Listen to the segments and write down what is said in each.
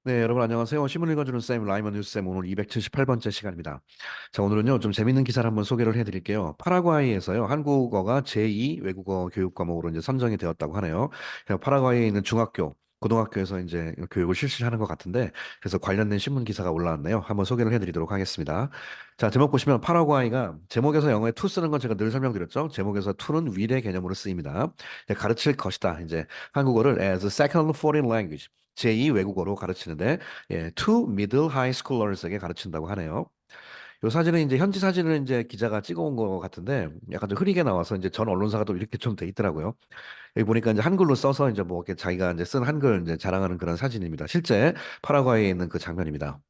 네, 여러분 안녕하세요. 신문 읽어주는 쌤 라이먼 뉴스쌤 오늘 278번째 시간입니다. 자, 오늘은요 좀 재밌는 기사를 한번 소개를 해드릴게요. 파라과이에서요 한국어가 제2 외국어 교육 과목으로 이제 선정이 되었다고 하네요. 그래서 파라과이에 있는 중학교, 고등학교에서 이제 교육을 실시하는 것 같은데 그래서 관련된 신문 기사가 올라왔네요. 한번 소개를 해드리도록 하겠습니다. 자, 제목 보시면 파라과이가 제목에서 영어에 to 쓰는 건 제가 늘 설명드렸죠. 제목에서 to는 will의 개념으로 쓰입니다. 가르칠 것이다. 이제 한국어를 as a second foreign language. 제2 외국어로 가르치는데 to middle high schoolers에게 가르친다고 하네요. 이 사진은 이제 현지 사진을 이제 기자가 찍어온 것 같은데 약간 좀 흐리게 나와서 이제 전 언론사가 또 이렇게 좀 돼 있더라고요. 여기 보니까 이제 한글로 써서 이제 뭐 이렇게 자기가 이제 쓴 한글 이제 자랑하는 그런 사진입니다. 실제 파라과이에 있는 그 장면입니다.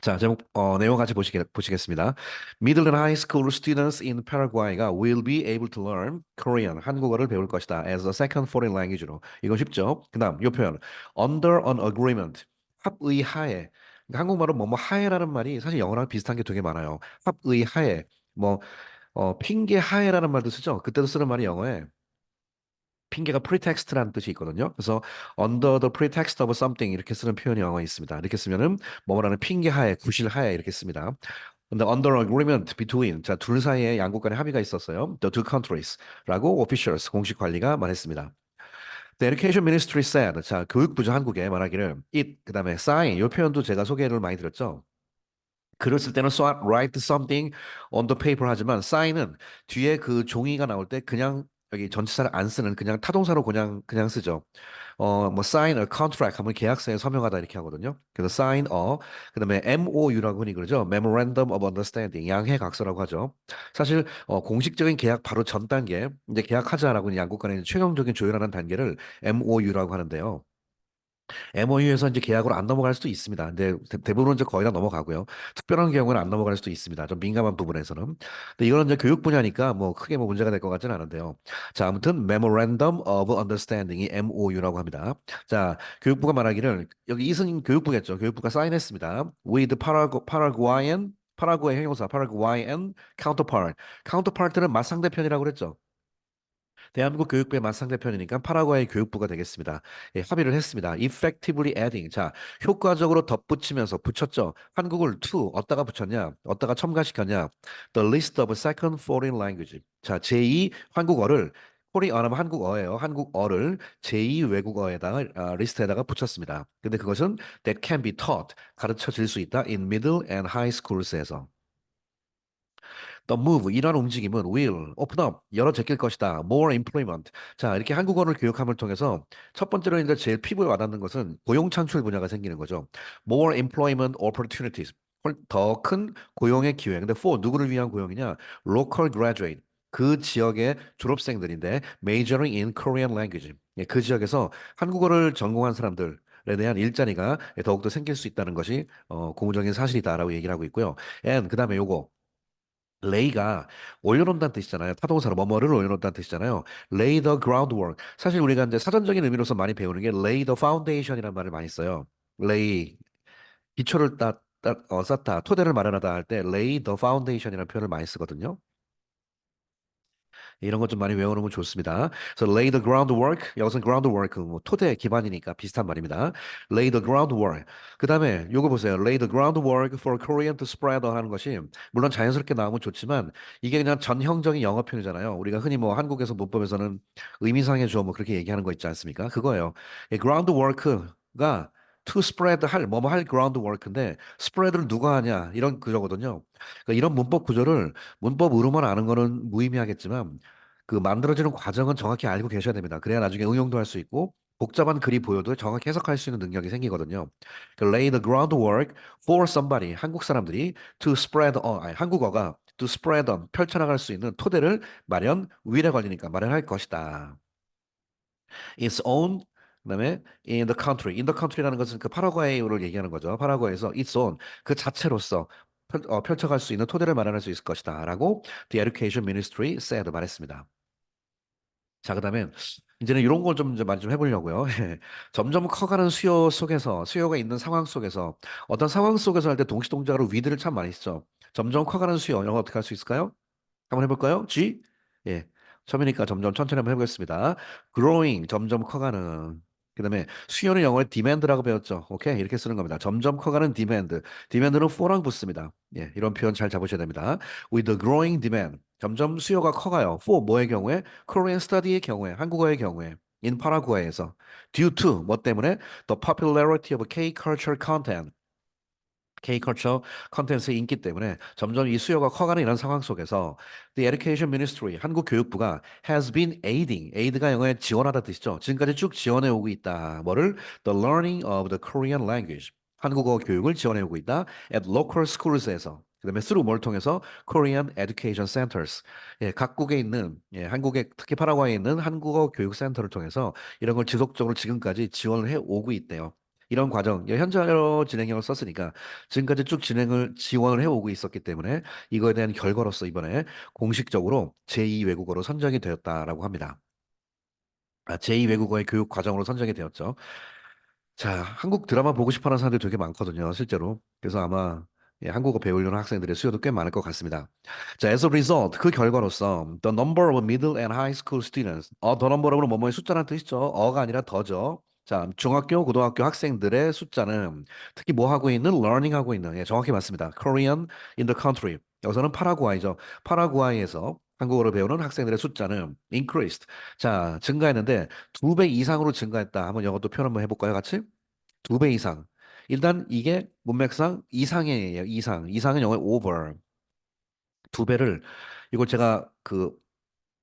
자, 제목, 내용 같이 보시겠습니다. Middle and high school students in Paraguay가 will be able to learn Korean, 한국어를 배울 것이다. as a second foreign language로. 이건 쉽죠? 그 다음, 이 표현. under an agreement. 합의하에. 그러니까 한국말은 뭐뭐 하에라는 말이 사실 영어랑 비슷한 게 되게 많아요. 합의하에. 뭐, 핑계하에라는 말도 쓰죠? 그때도 쓰는 말이 영어에. 핑계가 pretext라는 뜻이 있거든요. 그래서 under the pretext of something 이렇게 쓰는 표현이 영어에 있습니다. 이렇게 쓰면은 뭐뭐라는 핑계하에, 구실하에 이렇게 씁니다. 근데 under agreement between 자, 둘 사이에 양국 간에 합의가 있었어요. The two countries라고 officials 공식 관리가 말했습니다. The Education Ministry said 자, 교육부죠 한국에 말하기를 it 그다음에 sign 이 표현도 제가 소개를 많이 드렸죠. 글을 쓸 때는 write something on the paper 하지만 sign은 뒤에 그 종이가 나올 때 그냥 여기 전치사를 안 쓰는 그냥 타동사로 그냥 쓰죠. 뭐 sign a contract 하면 계약서에 서명하다 이렇게 하거든요. 그래서 sign a 그다음에 MOU라고 흔히 그러죠. Memorandum of Understanding 양해각서라고 하죠. 사실 공식적인 계약 바로 전 단계 이제 계약하자라고 양국 간의 최종적인 조율하는 단계를 MOU라고 하는데요. MOU에서 이제 계약으로 안 넘어갈 수도 있습니다. 근데 대부분은 이제 거의 다 넘어가고요. 특별한 경우는 안 넘어갈 수도 있습니다. 좀 민감한 부분에서는. 근데 이거는 이제 교육 분야니까 뭐 크게 뭐 문제가 될 것 같지는 않은데요. 자, 아무튼 Memorandum of Understanding이 MOU라고 합니다. 자, 교육부가 말하기를 여기 이승인 교육부겠죠. 교육부가 사인했습니다. With Paraguayan 파라구ay 형용사, Paraguayan counterpart. counterpart는 맞상대편이라고 그랬죠. 대한민국 교육부의 맞상대편이니까 파라과이 교육부가 되겠습니다. 예, 합의를 했습니다. Effectively adding. 자, 효과적으로 덧붙이면서 붙였죠. 한국을 to 어디다가 붙였냐? 어디다가 첨가시켰냐? The list of second foreign language. 자, 제2 한국어를 코리아는 한국어예요. 한국어를 제2 외국어에다가 리스트에다가 붙였습니다. 근데 그것은 that can be taught 가르쳐질 수 있다 in middle and high schoors에서. The move, 이러한 움직임은 will open up, 열어 제낄 것이다. More employment. 자, 이렇게 한국어를 교육함을 통해서 첫 번째로 이제 제일 피부에 와닿는 것은 고용 창출 분야가 생기는 거죠. More employment opportunities. 더 큰 고용의 기회. 근데 for 누구를 위한 고용이냐? Local graduate. 그 지역의 졸업생들인데 majoring in Korean language. 예, 그 지역에서 한국어를 전공한 사람들 에 대한 일자리가 더욱더 생길 수 있다는 것이 고무적인 사실이다라고 얘기를 하고 있고요. and 그다음에 요거 레이가 올려놓는다는 뜻이잖아요. 타동사로 뭐뭐를 올려놓는다는 뜻이잖아요. lay the groundwork. 사실 우리가 이제 사전적인 의미로서 많이 배우는 게 lay the foundation이라는 말을 많이 써요. lay 기초를 쌓다, 토대를 마련하다 할 때 lay the foundation이라는 표현을 많이 쓰거든요. 이런 것 좀 많이 외워놓으면 좋습니다. 그래서 lay the groundwork, 여기서는 groundwork, 뭐 토대 기반이니까 비슷한 말입니다. lay the groundwork. 그 다음에 요거 보세요. lay the groundwork for Korean to spread 하는 것이 물론 자연스럽게 나오면 좋지만 이게 그냥 전형적인 영어 표현이잖아요. 우리가 흔히 뭐 한국에서 문법에서는 의미상의 주어 뭐 그렇게 얘기하는 거 있지 않습니까? 그거예요. 이 groundwork가 to spread 뭐뭐 할 groundwork인데 spread를 누가 하냐 이런 구조거든요. 그러니까 이런 문법 구조를 문법으로만 아는 거는 무의미하겠지만 그 만들어지는 과정은 정확히 알고 계셔야 됩니다. 그래야 나중에 응용도 할 수 있고 복잡한 글이 보여도 정확히 해석할 수 있는 능력이 생기거든요. 그 lay the groundwork for somebody 한국 사람들이 to spread on 아니, 한국어가 to spread on 펼쳐나갈 수 있는 토대를 마련 위에 걸리니까 마련할 것이다. its own 그다음에 in the country, in the country라는 것은 그 파라과이를 얘기하는 거죠. 파라과이에서 its own 그 자체로서 펼쳐갈 수 있는 토대를 마련할 수 있을 것이다라고 The Education Ministry said 말했습니다. 자, 그다음에 이제는 이런 걸 좀 이제 많이 좀 해보려고요. 점점 커가는 수요 속에서 수요가 있는 상황 속에서 어떤 상황 속에서 할 때 동시동작으로 위드를 참 많이 쓰죠. 점점 커가는 수요 영어 어떻게 할 수 있을까요? 한번 해볼까요? G 예 처음이니까 점점 천천히 한번 해보겠습니다. Growing 점점 커가는 그다음에 수요는 영어의 demand라고 배웠죠. 오케이? 이렇게 쓰는 겁니다. 점점 커가는 demand. demand는 for랑 붙습니다. 예, 이런 표현 잘 잡으셔야 됩니다. With the growing demand. 점점 수요가 커가요. For 뭐의 경우에? Korean study의 경우에, 한국어의 경우에. In 파라구아에서. Due to 뭐 때문에? The popularity of K-culture content. K-컬처 컨텐츠의 인기 때문에 점점 이 수요가 커가는 이런 상황 속에서 The Education Ministry, 한국 교육부가 has been aiding, aid가 영어에 지원하다 뜻이죠. 지금까지 쭉 지원해 오고 있다. 뭐를? The learning of the Korean language. 한국어 교육을 지원해 오고 있다. At local schoors에서. 그다음에 through 뭘 통해서 Korean Education Centers. 예, 각국에 있는 한국에 특히 파라과이에 있는 한국어 교육 센터를 통해서 이런 걸 지속적으로 지금까지 지원을 해 오고 있대요. 이런 과정, 현재로 진행형을 썼으니까 지금까지 쭉 지원을 해오고 있었기 때문에 이거에 대한 결과로서 이번에 공식적으로 제2 외국어로 선정이 되었다라고 합니다. 제2 외국어의 교육 과정으로 선정이 되었죠. 자, 한국 드라마 보고 싶어하는 사람들이 되게 많거든요, 실제로. 그래서 아마 한국어 배우려는 학생들의 수요도 꽤 많을 것 같습니다. 자, as a result, 그 결과로서 the number of middle and high school students, the number는 뭐뭐의 숫자라는 뜻이죠. 어가 아니라 더죠. 자, 중학교, 고등학교 학생들의 숫자는 특히 뭐 하고 있는? learning 하고 있는, 정확히 맞습니다. Korean in the country. 여기서는 파라구아이죠. 파라구아이에서 한국어를 배우는 학생들의 숫자는 increased. 자, 증가했는데 2배 이상으로 증가했다. 한번 영어도 표현 한번 해볼까요, 같이? 2배 이상. 일단 이게 문맥상 이상이에요. 이상. 이상은 영어의 over. 2배를 이걸 제가 그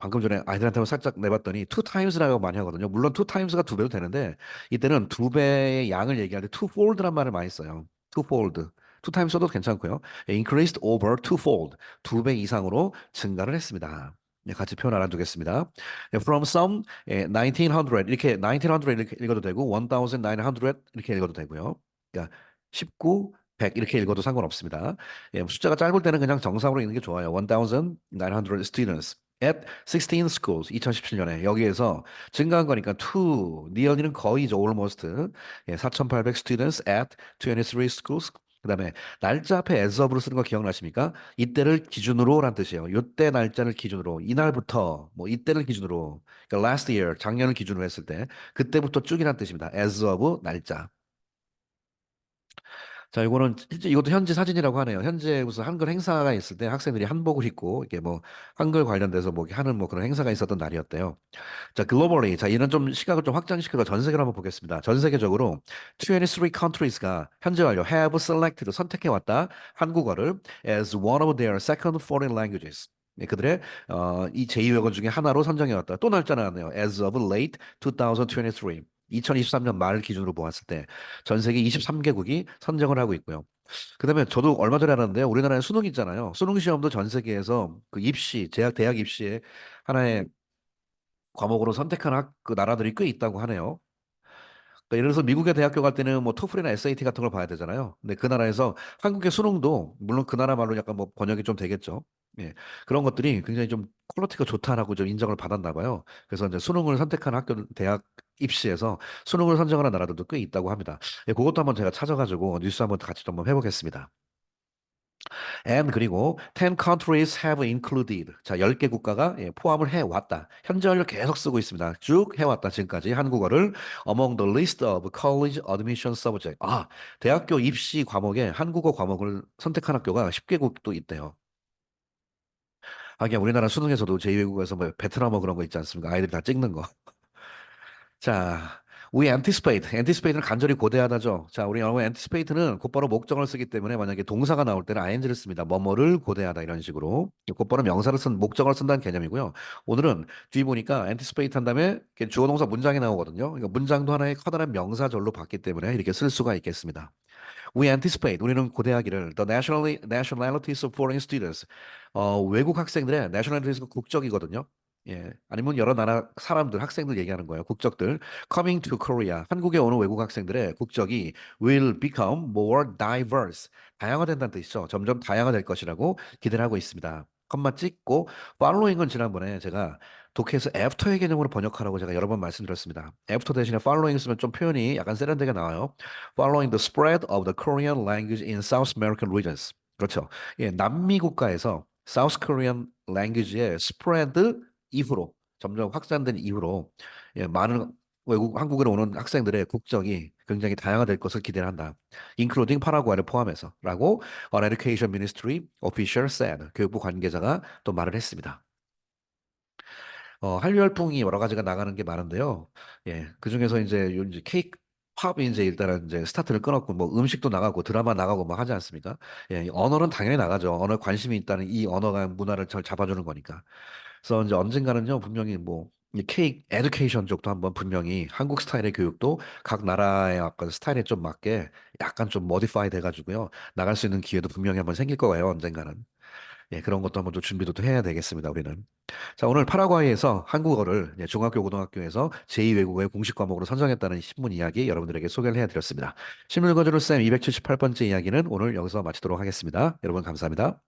방금 전에 아이들한테 살짝 내봤더니 two times라고 많이 하거든요. 물론 two times가 2배도 되는데 이때는 2배의 양을 얘기할 때 twofold란 말을 많이 써요. twofold. two times 써도 괜찮고요. increased over twofold. 2배 이상으로 증가를 했습니다. 네, 같이 표현 알아두겠습니다. 네, from some 1900 이렇게 1900 이렇게 읽어도 되고 1900 이렇게 읽어도 되고요. 그러니까 19, 100 이렇게 읽어도 상관없습니다. 예, 숫자가 짧을 때는 그냥 정상으로 읽는 게 좋아요. 1900 students at 16 schools 2017년에 여기에서 증가한 거니까 to nearly는 거의죠. almost 4,800 students at 23 schools. 그다음에 날짜 앞에 as of로 쓰는 거 기억나십니까? 이때를 기준으로란 뜻이에요. 이때 날짜를 기준으로 이날부터 뭐 이때를 기준으로 그러니까 last year 작년을 기준으로 했을 때 그때부터 쭉이란 뜻입니다. as of 날짜. 자, 이거는 실제 이것도 현지 사진이라고 하네요. 현재 무슨 한글 행사가 있을 때 학생들이 한복을 입고 이게 뭐 한글 관련돼서 뭐 이렇게 하는 뭐 그런 행사가 있었던 날이었대요. 자, 글로벌리. 자, 이런 좀 시각을 좀 확장시켜서 전 세계로 한번 보겠습니다. 전 세계적으로 23 countries가 현재 완료 have selected 선택해 왔다. 한국어를 as one of their second foreign languages. 네, 그들의 이 제2외국어 중에 하나로 선정해 왔다. 또 날짜 나왔네요. as of late 2023. 2023년 말 기준으로 보았을 때 전 세계 23개국이 선정을 하고 있고요. 그다음에 저도 얼마 전에 알았는데요. 우리나라에 수능 있잖아요. 수능 시험도 전 세계에서 그 입시, 대학 입시에 하나의 과목으로 선택한 그 나라들이 꽤 있다고 하네요. 그러니까 예를 들어서 미국의 대학교 갈 때는 뭐 토플이나 SAT 같은 걸 봐야 되잖아요. 근데 그 나라에서 한국의 수능도 물론 그 나라 말로 약간 뭐 번역이 좀 되겠죠. 예. 그런 것들이 굉장히 좀 퀄리티가 좋다라고 좀 인정을 받았나 봐요. 그래서 이제 수능을 선택한 학교 대학 입시에서 수능을 선정하는 나라들도 꽤 있다고 합니다. 예, 그것도 한번 제가 찾아가지고 뉴스 한번 같이 좀 한번 해보겠습니다. And 그리고 10 countries have included. 자, 10개 국가가 포함을 해왔다. 현재 완료 계속 쓰고 있습니다. 쭉 해왔다. 지금까지 한국어를 among the list of college admission subject. 대학교 입시 과목에 한국어 과목을 선택한 학교가 10개국도 있대요. 하긴 우리나라 수능에서도 제2외국어에서 뭐 베트남어 그런 거 있지 않습니까? 아이들이 다 찍는 거. 자, we anticipate. anticipate는 간절히 고대하다죠. 자, 우리 영어 anticipate는 곧바로 목적을 쓰기 때문에 만약에 동사가 나올 때는 ing를 씁니다. 뭐뭐를 고대하다 이런 식으로. 곧바로 명사를 목적을 쓴다는 개념이고요. 오늘은 뒤 보니까 anticipate 한 다음에 이렇게 주어 동사 문장이 나오거든요. 그러니까 문장도 하나의 커다란 명사절로 봤기 때문에 이렇게 쓸 수가 있겠습니다. We anticipate 우리는 고대하기를 nationalities of foreign students 외국 학생들의 nationalities가 국적이거든요. 예, 아니면 여러 나라 사람들, 학생들 얘기하는 거예요. 국적들 coming to Korea 한국에 오는 외국 학생들의 국적이 will become more diverse 다양화된다는 뜻이죠. 점점 다양화될 것이라고 기대를 하고 있습니다. 컴마 찍고 following은 지난번에 제가 독해에서 after의 개념으로 번역하라고 제가 여러 번 말씀드렸습니다. after 대신에 following 쓰면 좀 표현이 약간 세련되게 나와요. Following the spread of the Korean language in South American regions. 그렇죠. 예, 남미 국가에서 South Korean language의 spread 이후로 점점 확산된 이후로 많은 한국으로 오는 학생들의 국적이 굉장히 다양화될 것을 기대한다. including 파라과이를 포함해서라고 An Education Ministry official said. 교육부 관계자가 또 말을 했습니다. 한류 열풍이 여러 가지가 나가는 게 많은데요. 예, 그중에서 이제 케이크 팝이 이제 일단은 이제 스타트를 끊었고 뭐 음식도 나가고 드라마 나가고 뭐 하지 않습니까? 예, 이 언어는 당연히 나가죠. 언어에 관심이 있다는 이 언어가 문화를 잘 잡아주는 거니까. 그래서 이제 언젠가는요, 분명히 뭐, 이 케이크 에듀케이션 쪽도 한번 분명히 한국 스타일의 교육도 각 나라의 약간 스타일에 좀 맞게 약간 좀 모디파이 돼가지고요, 나갈 수 있는 기회도 분명히 한번 생길 거예요, 언젠가는. 예, 그런 것도 한번 좀 준비도 또 해야 되겠습니다, 우리는. 자, 오늘 파라과이에서 한국어를 중학교, 고등학교에서 제2외국어의 공식 과목으로 선정했다는 신문 이야기 여러분들에게 소개를 해드렸습니다. 신문 읽어주는 쌤 278번째 이야기는 오늘 여기서 마치도록 하겠습니다. 여러분 감사합니다.